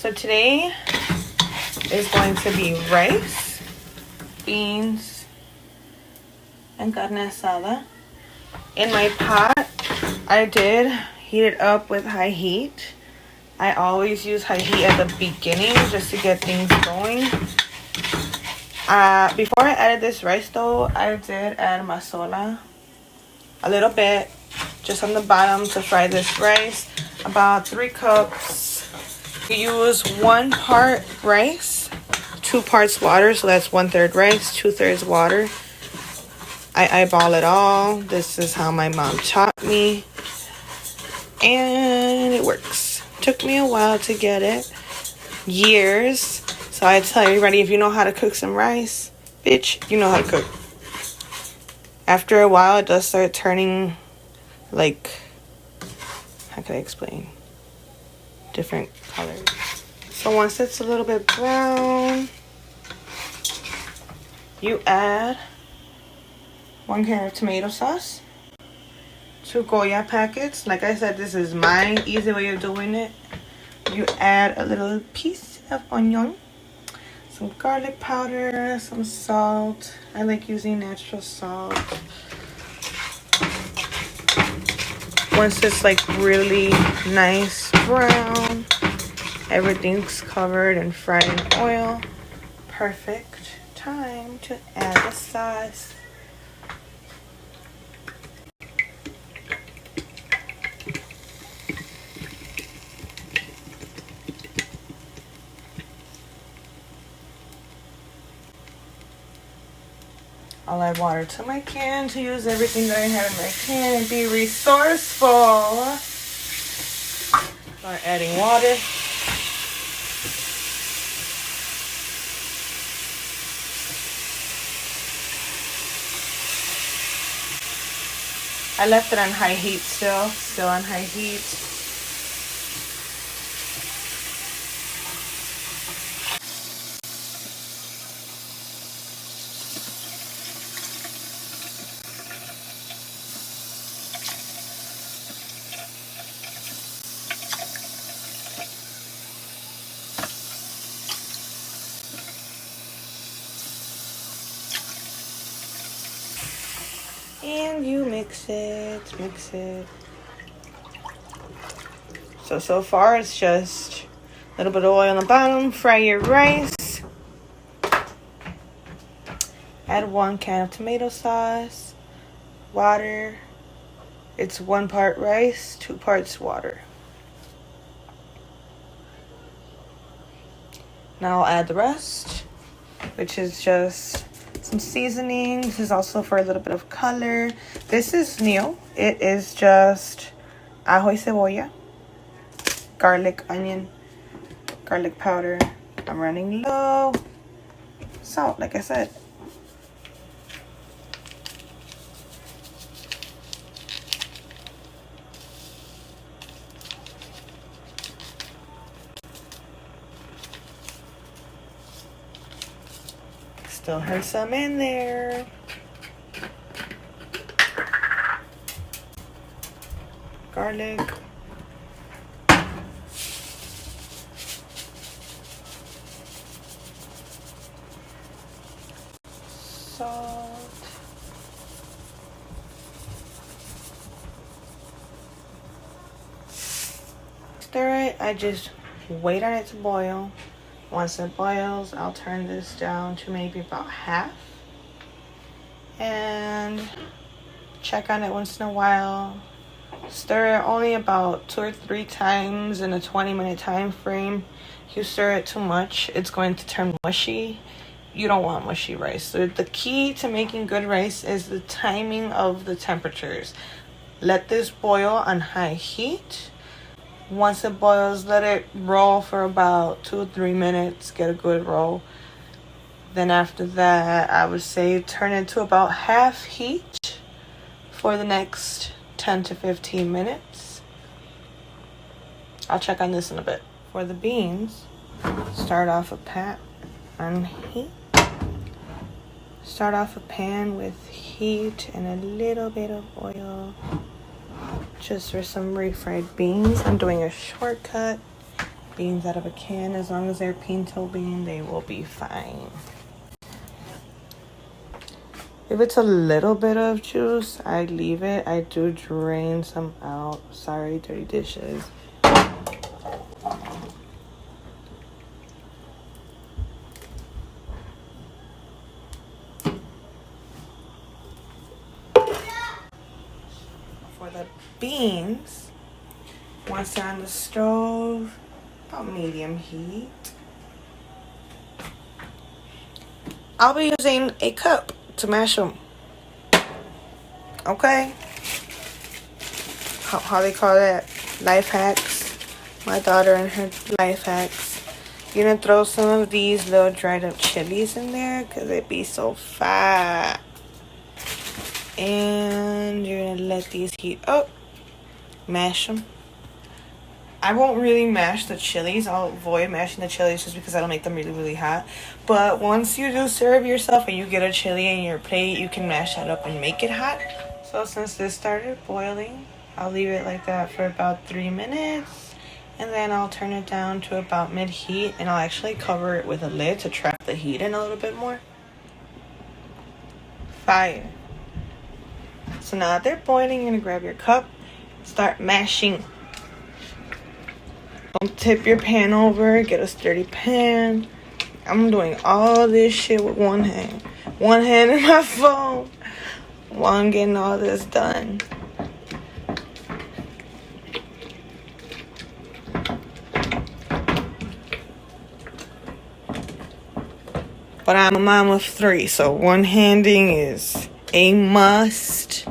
So today is going to be rice, beans, and carne asada. In my pot, I did heat it up with high heat. I always use high heat at the beginning just to get things going. Before I added this rice though, I did add masola a little bit just on the bottom to fry this rice. About 3 cups. You use 1 part rice, 2 parts water, so that's 1/3 rice, 2/3 water. I eyeball it all. This is how my mom taught me, and it works. Took me a while to get it, years. So I tell everybody, if you know how to cook some rice, bitch, you know how to cook. After a while, it does start turning like, how can I explain? Different colors. So once it's a little bit brown, you add 1 can of tomato sauce, 2 Goya packets. Like I said, this is my easy way of doing it. You add a little piece of onion, some garlic powder, some salt. I like using natural salt. Once it's like really nice brown, everything's covered and fried in oil. Perfect time to add the sauce. I'll add water to my can to use everything that I have in my can and be resourceful. Start adding water. I left it on high heat still on high heat. And you mix it. So far it's just a little bit of oil on the bottom. Fry your rice. Add 1 can of tomato sauce. Water. It's 1 part rice, 2 parts water. Now I'll add the rest, which is just some seasoning. This is also for a little bit of color. This is new. It is just ajo y cebolla, garlic, onion, garlic powder. I'm running low. Salt, like I said. Still have some in there. Garlic. Salt. Stir it. I just wait on it to boil. Once it boils, I'll turn this down to maybe about half and check on it once in a while. Stir it only about 2 or 3 times in a 20-minute time frame. If you stir it too much, it's going to turn mushy. You don't want mushy rice. So the key to making good rice is the timing of the temperatures. Let this boil on high heat. Once it boils, let it roll for about 2 or 3 minutes. Get a good roll. Then after that, I would say turn it to about half heat for the next 10 to 15 minutes. I'll check on this in a bit. For the beans, start off a pan on heat. Start off a pan with heat and a little bit of oil. Just for some refried beans. I'm doing a shortcut. beans out of a can. As long as they're pinto bean, they will be fine. If it's a little bit of juice, I leave it. I do drain some out. Sorry, dirty dishes. For the beans, once they're on the stove, about medium heat, I'll be using a cup to mash them. Okay? How they call that? Life hacks. My daughter and her life hacks. You're gonna throw some of these little dried up chilies in there because it be so fat. And you're gonna let these heat up. Mash them. I won't really mash the chilies. I'll avoid mashing the chilies just because I don't make them really, really hot. But once you do serve yourself and you get a chili in your plate, you can mash that up and make it hot. So since this started boiling, I'll leave it like that for about 3 minutes. And then I'll turn it down to about mid-heat. And I'll actually cover it with a lid to trap the heat in a little bit more. Fire. So now that they're boiling, you're going to grab your cup. Start mashing. Don't tip your pan over. Get a sturdy pan. I'm doing all this shit with one hand. One hand in my phone while I'm getting all this done. But I'm a mom of 3, so one-handing is a must.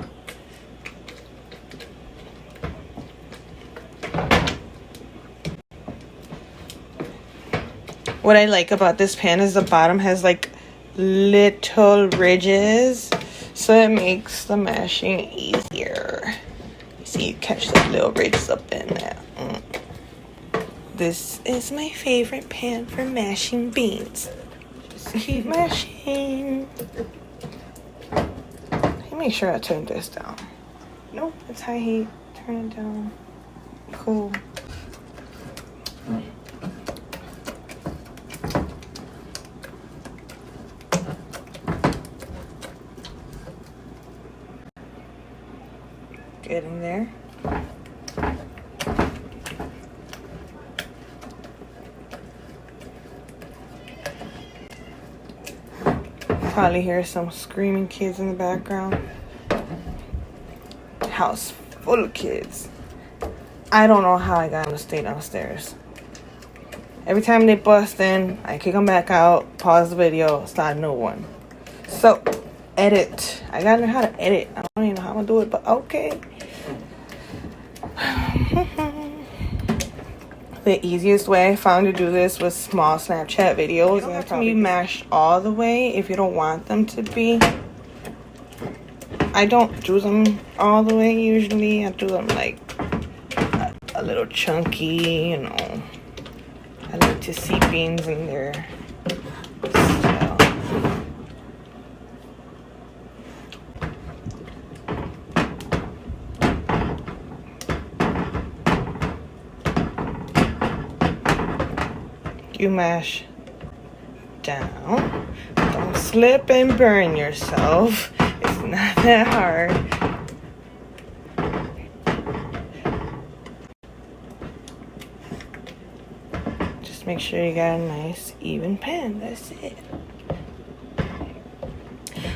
What I like about this pan is the bottom has like little ridges, so it makes the mashing easier. You see, you catch the little ridges up in there. This is my favorite pan for mashing beans. Just keep mashing. Let me make sure I turn this down. Nope, it's high heat. Turn it down. Cool. Get in there. Probably hear some screaming kids in the background. House full of kids. I don't know how I got them to stay downstairs. Every time they bust in, I kick them back out, pause the video, start a new one. So, edit. I gotta learn how to edit. I don't even know how I'm gonna do it, but okay. The easiest way I found to do this was small Snapchat videos. You don't have to be mashed all the way if you don't want them to be. I don't do them all the way usually. I do them like a little chunky, you know. I like to see beans in there. You mash down. Don't slip and burn yourself. It's not that hard. Just make sure you got a nice even pan. That's it.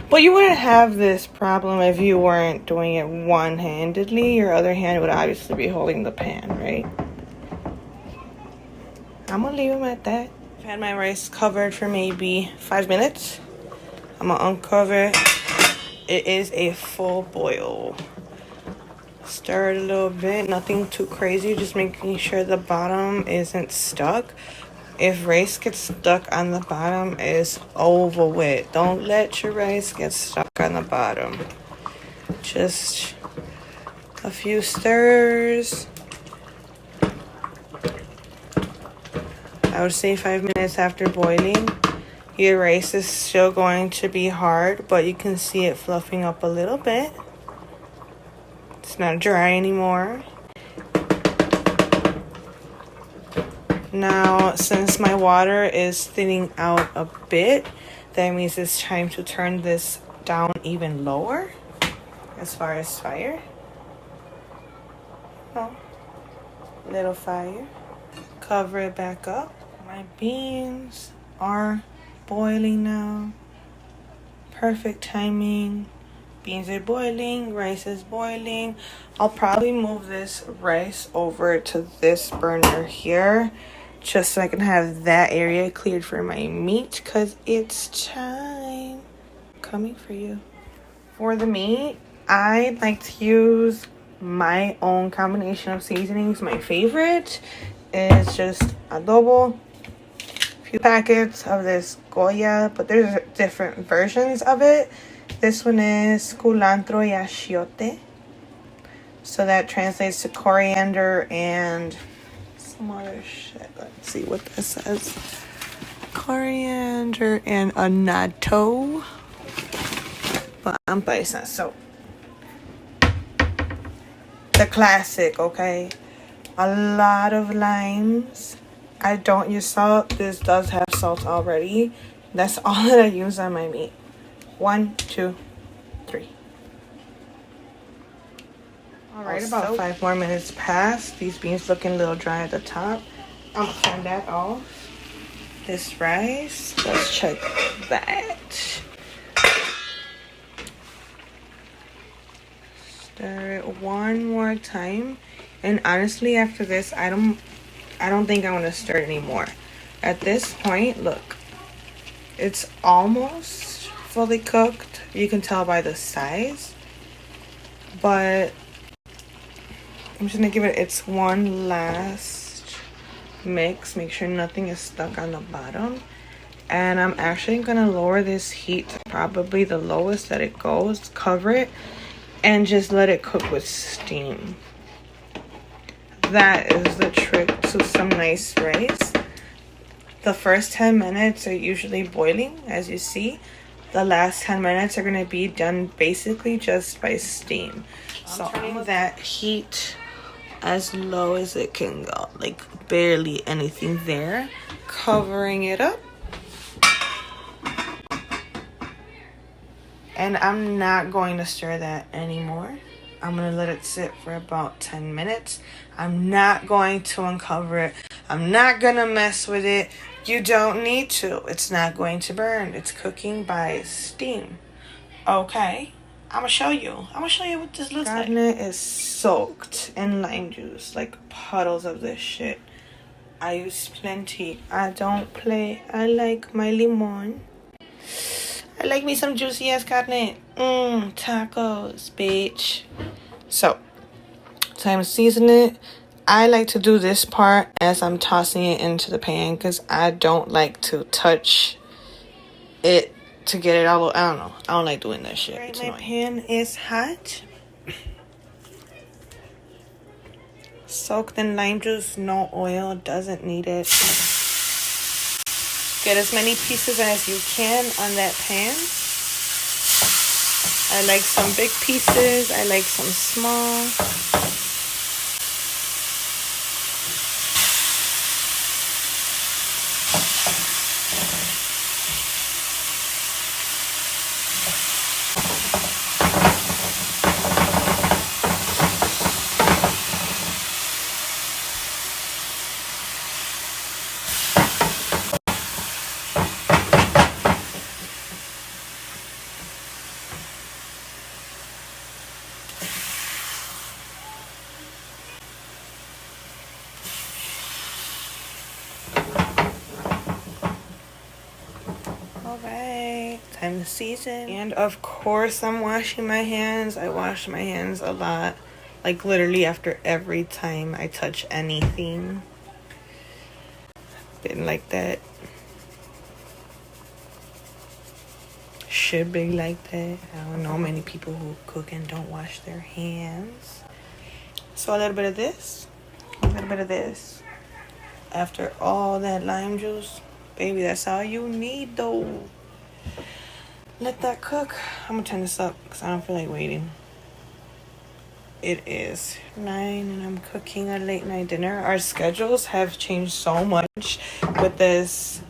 But you wouldn't have this problem if you weren't doing it one-handedly. Your other hand would obviously be holding the pan, right? I'm gonna leave them at that. I've had my rice covered for maybe 5 minutes. I'm gonna uncover it. It is a full boil. Stir it a little bit, nothing too crazy, just making sure the bottom isn't stuck. If rice gets stuck on the bottom, it's over with. Don't let your rice get stuck on the bottom. Just a few stirs. I would say 5 minutes after boiling. Your rice is still going to be hard, but you can see it fluffing up a little bit. It's not dry anymore. Now, since my water is thinning out a bit, that means it's time to turn this down even lower as far as fire. Oh, little fire. Cover it back up. My beans are boiling now. Perfect timing. Beans are boiling, rice is boiling. I'll probably move this rice over to this burner here just so I can have that area cleared for my meat, because it's time coming for you. For the meat, I like to use my own combination of seasonings. My favorite is just adobo, a few packets of this Goya, but there's different versions of it. This one is culantro y achiote, so that translates to coriander and some other shit. Let's see what this says. Coriander and annatto. But I'm paisa, so the classic, okay? A lot of limes. I don't use salt. This does have salt already. That's all that I use on my meat. 1, 2, 3. Alright, about 5 more minutes passed. These beans looking a little dry at the top. I'm gonna turn that off. This rice, let's check that. Stir it one more time. And honestly, after this, I don't think I want to stir it anymore. At this point, look, it's almost fully cooked. You can tell by the size. But I'm just gonna give it its one last mix. Make sure nothing is stuck on the bottom. And I'm actually gonna lower this heat to probably the lowest that it goes. Cover it and just let it cook with steam. That is the trick to some nice rice. The first 10 minutes are usually boiling, as you see. The last 10 minutes are going to be done basically just by steam. So turning that heat as low as it can go, like barely anything there. Covering it up. And I'm not going to stir that anymore. I'm going to let it sit for about 10 minutes. I'm not going to uncover it. I'm not going to mess with it. You don't need to. It's not going to burn. It's cooking by steam. Okay. I'm going to show you. I'm going to show you what this looks like. Carne is soaked in lime juice. Like puddles of this shit. I use plenty. I don't play. I like my limon. I like me some juicy ass carne. Tacos, bitch. So, time to season it. I like to do this part as I'm tossing it into the pan because I don't like to touch it to get it all. I don't know. I don't like doing that shit. Right, my pan is hot. Soaked in lime juice, no oil, doesn't need it. Get as many pieces as you can on that pan. I like some big pieces. I like some small. Alright, time to season. And of course I'm washing my hands. I wash my hands a lot. Like literally after every time I touch anything. Didn't like that. Should be like that. I don't know many people who cook and don't wash their hands. So a little bit of this. A little bit of this. After all that lime juice. Baby, that's all you need though. Let that cook. I'm gonna turn this up because I don't feel like waiting. It is 9 and I'm cooking a late night dinner. Our schedules have changed so much with this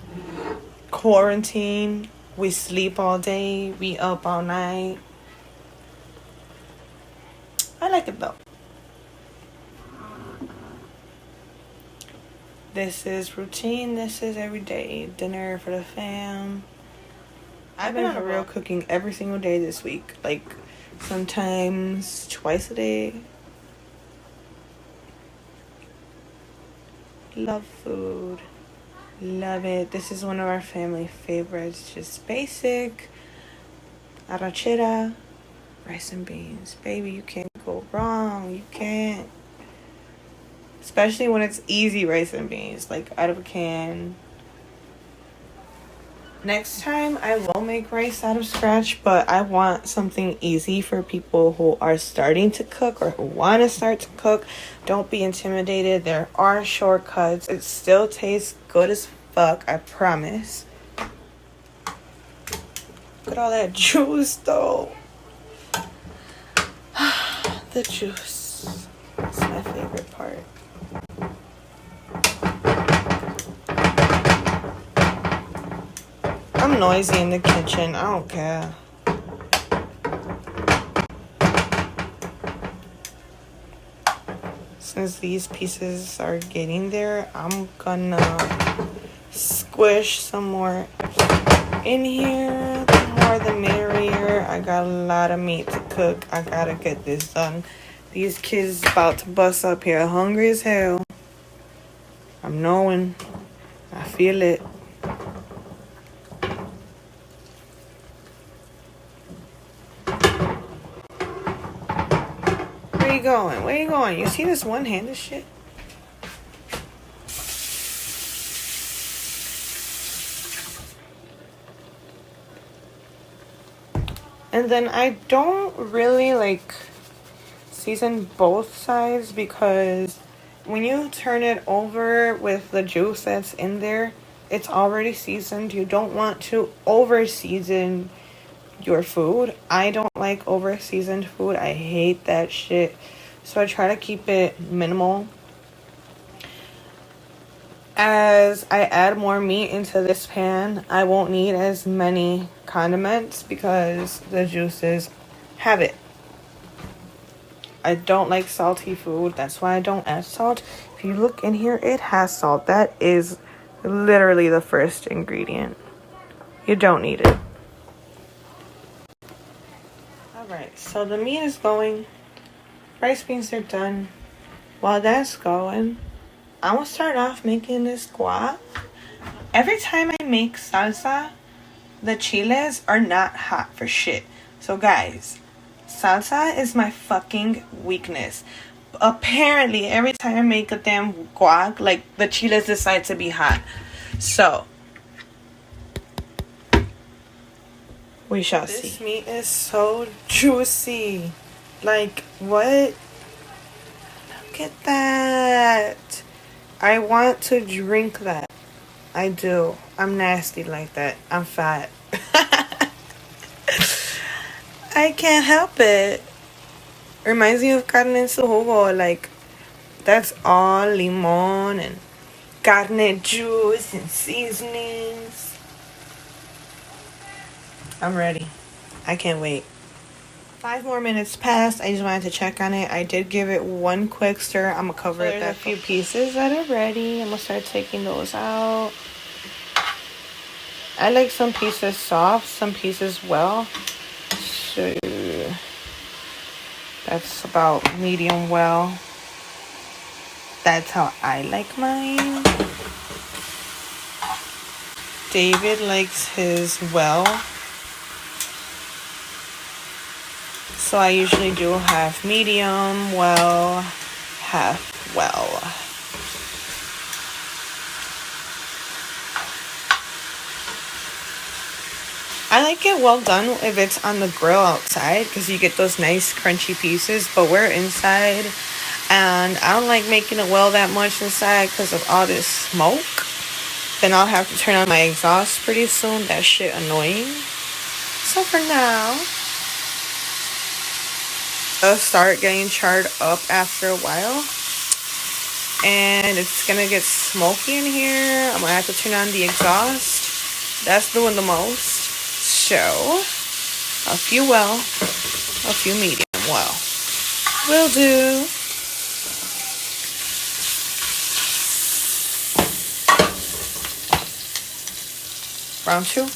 quarantine. We sleep all day, we up all night. I like it though. This is routine. This is everyday dinner for the fam. I've been for real cooking every single day this week. Like sometimes twice a day. Love food. Love it. This is one of our family favorites. Just basic. Arrachera. Rice and beans. Baby, you can't go wrong. You can't. Especially when it's easy rice and beans. Like out of a can. Next time I will make rice out of scratch, but I want something easy for people who are starting to cook or who want to start to cook. Don't be intimidated. There are shortcuts. It still tastes good as fuck, I promise. Look at all that juice though. The juice. It's my favorite part. I'm noisy in the kitchen. I don't care. Since these pieces are getting there, I'm gonna squish some more in here. The more the merrier. I got a lot of meat to cook. I gotta get this done. These kids about to bust up here hungry as hell. I'm knowing. I feel it. Where you going? Where you going? You see this one-handed shit? And then I don't really like season both sides because when you turn it over with the juice that's in there, it's already seasoned. You don't want to over season your food. I don't like over seasoned food. I hate that shit. So I try to keep it minimal. As I add more meat into this pan, I won't need as many condiments because the juices have it. I don't like salty food. That's why I don't add salt. If you look in here, it has salt. That is literally the first ingredient. You don't need it. Alright, so the meat is going. Rice beans are done. While that's going, I'm gonna start off making this guac. Every time I make salsa, the chiles are not hot for shit. So guys, salsa is my fucking weakness. Apparently, every time I make a damn guac, like the chiles decide to be hot. So we shall see. This meat is so juicy. Like, what? Look at that. I want to drink that. I do. I'm nasty like that. I'm fat. I can't help it. Reminds me of carne en su jugo. Like, that's all limon and carne juice and seasonings. I'm ready. I can't wait. 5 more minutes passed. I just wanted to check on it. I did give it one quick stir. I'm gonna cover it. There's a few pieces that are ready. I'm gonna start taking those out. I like some pieces soft, some pieces well. So that's about medium well. That's how I like mine. David likes his well. So I usually do half medium well, half well. I like it well done if it's on the grill outside because you get those nice crunchy pieces, but we're inside and I don't like making it well that much inside because of all this smoke. Then I'll have to turn on my exhaust pretty soon. That shit annoying. So for now, Start getting charred up after a while, and it's gonna get smoky in here. I'm gonna have to turn on the exhaust. That's doing the most. So a few well, a few medium well will do. Round two.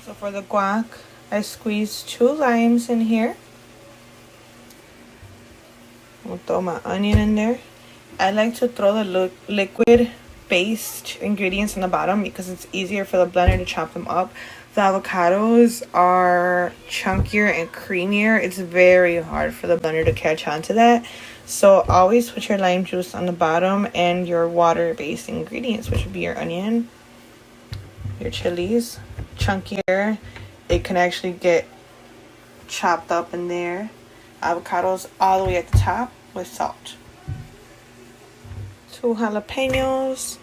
So for the guac, I squeezed 2 limes in here. I'm gonna throw my onion in there. I like to throw the liquid based ingredients in the bottom because it's easier for the blender to chop them up. The avocados are chunkier and creamier. It's very hard for the blender to catch on to that. So always put your lime juice on the bottom and your water based ingredients, which would be your onion, your chilies, chunkier. It can actually get chopped up in there. Avocados all the way at the top with salt. 2 jalapenos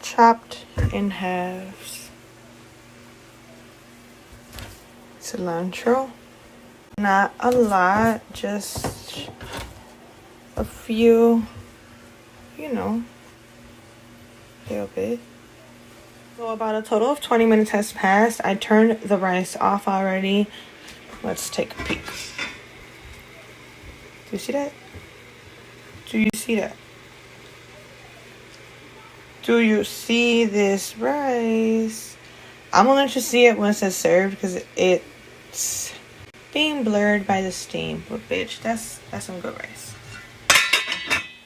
chopped in halves. Cilantro. Not a lot, just a few, you know, a little bit. So about a total of 20 minutes has passed. I turned the rice off already. Let's take a peek. Do you see that? Do you see that? Do you see this rice? I'm gonna let you see it once it's served because it's being blurred by the steam. But bitch, that's some good rice.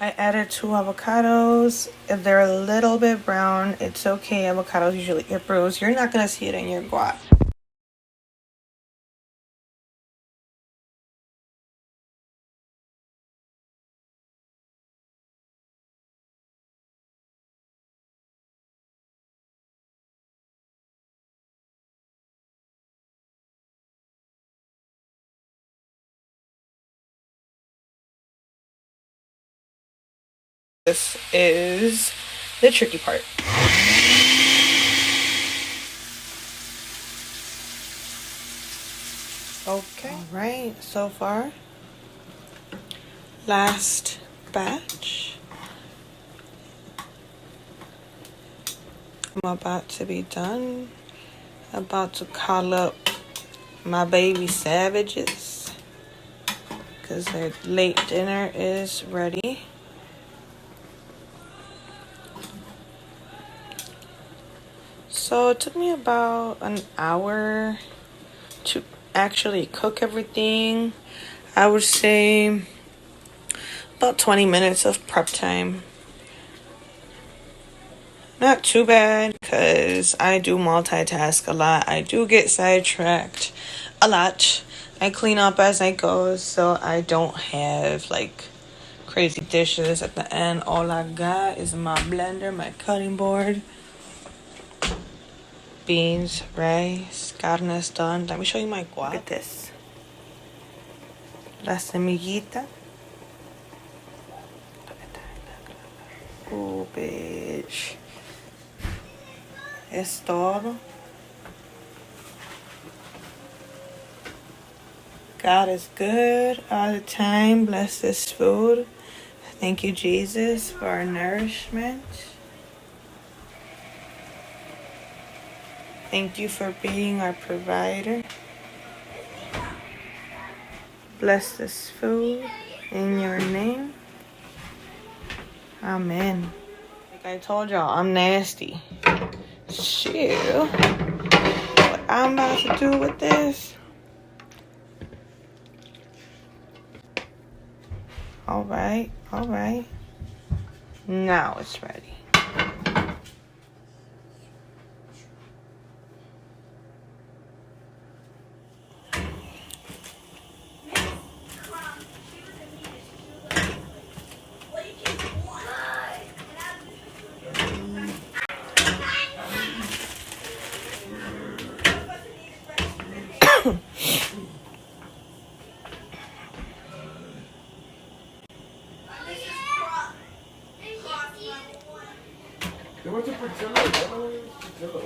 I added 2 avocados. If they're a little bit brown, it's okay. Avocados usually get bruised. You're not gonna see it in your guac. This is the tricky part. Okay. All right, so far, last batch. I'm about to be done. About to call up my baby savages because their late dinner is ready. So it took me about an hour to actually cook everything. I would say about 20 minutes of prep time. Not too bad because I do multitask a lot. I do get sidetracked a lot. I clean up as I go, so I don't have like crazy dishes at the end. All I got is my blender, my cutting board, beans, rice, carne's done. Let me show you my guac. Look at this. La semillita. Look at that. Ooh, bitch. Es todo. God is good all the time. Bless this food. Thank you, Jesus, for our nourishment. Thank you for being our provider. Bless this food in your name. Amen. Like I told y'all, I'm nasty. Shit. What I'm about to do with this. Alright. Now it's ready. Llévate por chelo, llévate por chelo.